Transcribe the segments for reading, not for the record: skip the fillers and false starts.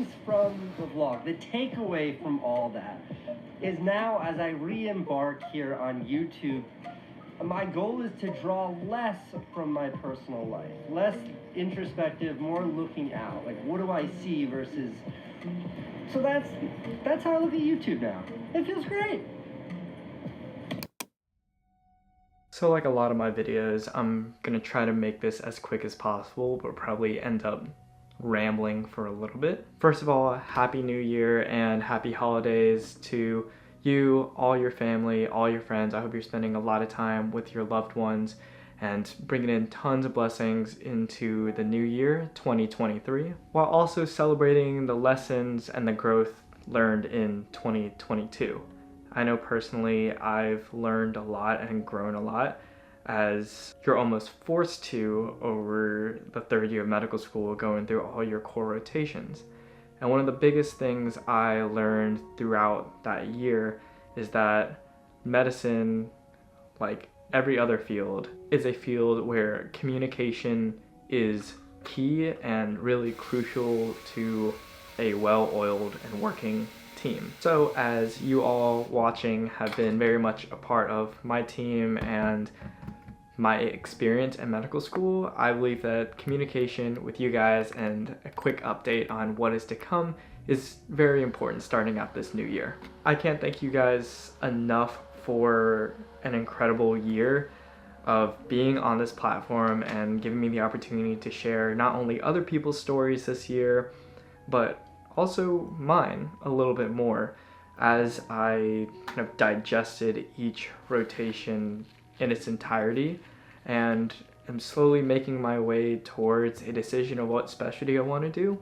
learnings from the vlog, the takeaway from all that, is now as I re-embark here on YouTube, my goal is to draw less from my personal life, less introspective, more looking out. Like, what do I see versus... So that's how I look at YouTube now. It feels great. So like a lot of my videos, I'm gonna try to make this as quick as possible, but probably end up rambling for a little bit. First of all, Happy New Year and Happy Holidays to you, all your family, all your friends. I hope you're spending a lot of time with your loved ones and bringing in tons of blessings into the new year, 2023, while also celebrating the lessons and the growth learned in 2022. I know personally I've learned a lot and grown a lot, as you're almost forced to over the third year of medical school, going through all your core rotations. And one of the biggest things I learned throughout that year is that medicine, like every other field, is a field where communication is key and really crucial to a well-oiled and working team. So as you all watching have been very much a part of my team and my experience in medical school, I believe that communication with you guys and a quick update on what is to come is very important starting out this new year. I can't thank you guys enough for an incredible year of being on this platform and giving me the opportunity to share not only other people's stories this year, but also mine a little bit more as I kind of digested each rotation in its entirety and am slowly making my way towards a decision of what specialty I want to do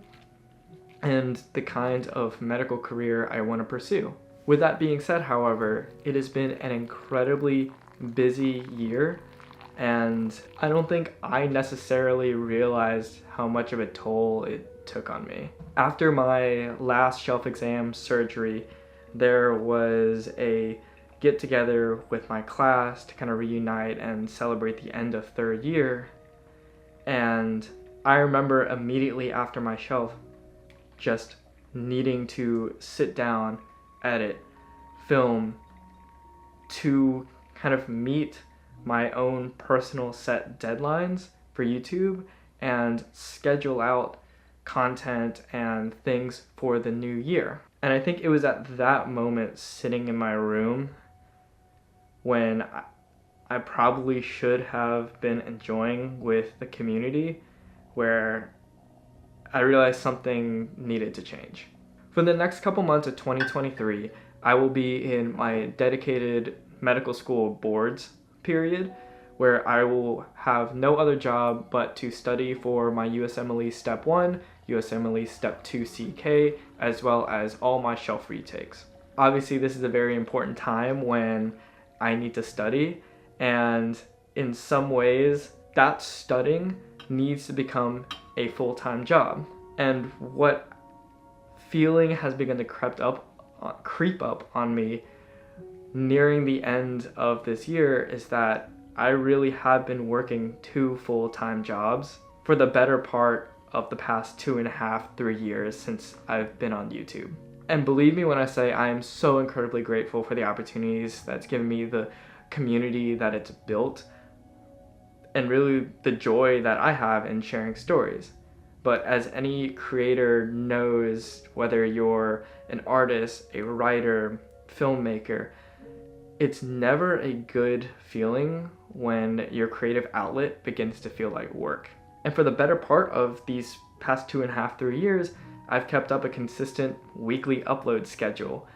and the kind of medical career I want to pursue. With that being said, however, it has been an incredibly busy year, and I don't think I necessarily realized how much of a toll it took on me. After my last shelf exam surgery, there was a get together with my class to kind of reunite and celebrate the end of third year. And I remember immediately after my shelf just needing to sit down, edit, film, to kind of meet my own personal set deadlines for YouTube and schedule out content and things for the new year. And I think it was at that moment, sitting in my room, when I probably should have been enjoying with the community, where I realized something needed to change. For the next couple months of 2023, I will be in my dedicated medical school boards period, where I will have no other job but to study for my USMLE Step 1, USMLE Step 2 CK, as well as all my shelf retakes. Obviously, this is a very important time when I need to study, and in some ways, that studying needs to become a full-time job. And what feeling has begun to creep up on me nearing the end of this year is that I really have been working 2 full-time jobs for the better part of the past 2.5, 3 years since I've been on YouTube. And believe me when I say I am so incredibly grateful for the opportunities that's given me, the community that it's built, and really the joy that I have in sharing stories. But as any creator knows, whether you're an artist, a writer, filmmaker, it's never a good feeling when your creative outlet begins to feel like work. And for the better part of these past 2.5, 3 years, I've kept up a consistent weekly upload schedule,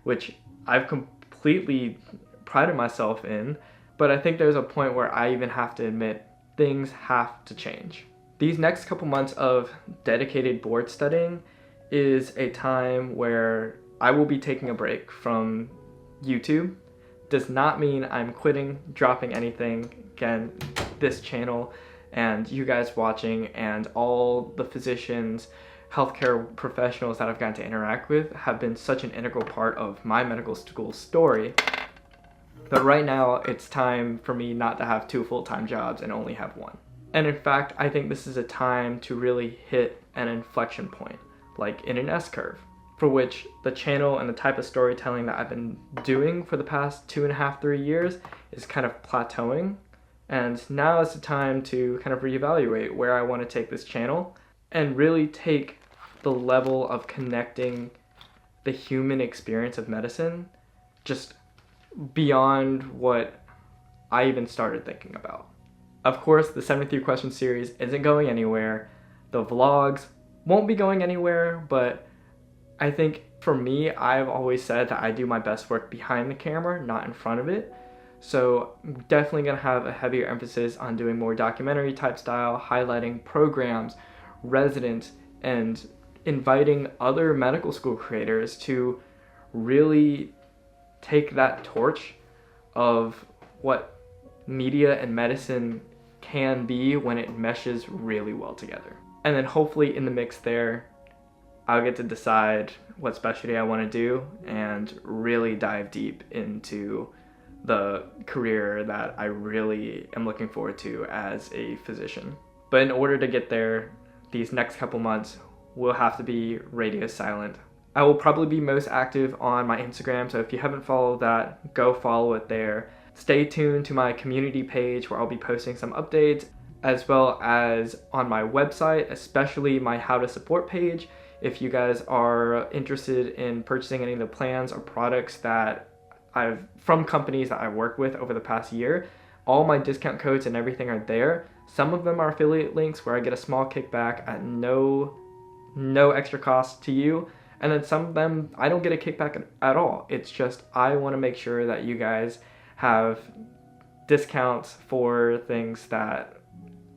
which I've completely prided myself in, but I think there's a point where I even have to admit things have to change. These next couple months of dedicated board studying is a time where I will be taking a break from YouTube. Does not mean I'm quitting, dropping anything. Again, this channel and you guys watching and all the physicians, healthcare professionals that I've gotten to interact with have been such an integral part of my medical school story. But right now, it's time for me not to have 2 full-time jobs and only have 1. And in fact, I think this is a time to really hit an inflection point. like in an S-curve, for which the channel and the type of storytelling that I've been doing for the past 2.5, 3 years is kind of plateauing. And now is the time to kind of reevaluate where I want to take this channel and really take the level of connecting the human experience of medicine just beyond what I even started thinking about. Of course, the 73 question series isn't going anywhere. The vlogs won't be going anywhere, but I think for me, I've always said that I do my best work behind the camera, not in front of it. So I'm definitely going to have a heavier emphasis on doing more documentary type style, highlighting programs, residents, and inviting other medical school creators to really take that torch of what media and medicine can be when it meshes really well together. And then hopefully in the mix there, I'll get to decide what specialty I want to do and really dive deep into the career that I really am looking forward to as a physician. But in order to get there, these next couple months will have to be radio silent. I will probably be most active on my Instagram, so if you haven't followed that, go follow it there. Stay tuned to my community page where I'll be posting some updates, as well as on my website, especially my how to support page. If you guys are interested in purchasing any of the plans or products that from companies that I've worked with over the past year, all my discount codes and everything are there. Some of them are affiliate links where I get a small kickback at no extra cost to you. And then some of them, I don't get a kickback at all. It's just, I want to make sure that you guys have discounts for things that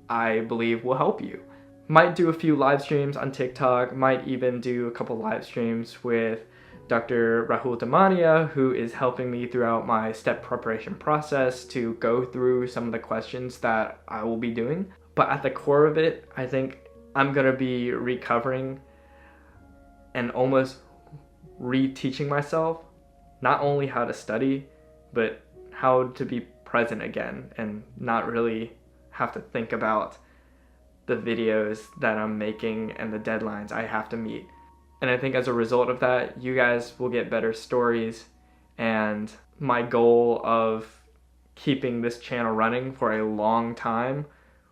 I believe will help you. Might do a few live streams on TikTok, might even do a couple live streams with Dr. Rahul Damania, who is helping me throughout my step preparation process to go through some of the questions that I will be doing. But at the core of it, I think I'm going to be recovering and almost reteaching myself not only how to study, but how to be present again and not really have to think about the videos that I'm making and the deadlines I have to meet. And I think as a result of that, you guys will get better stories, and my goal of keeping this channel running for a long time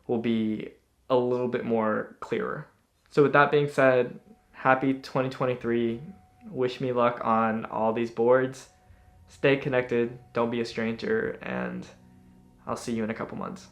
will be a little bit more clearer. So with that being said, happy 2023. Wish me luck on all these boards. Stay connected, don't be a stranger, and I'll see you in a couple months.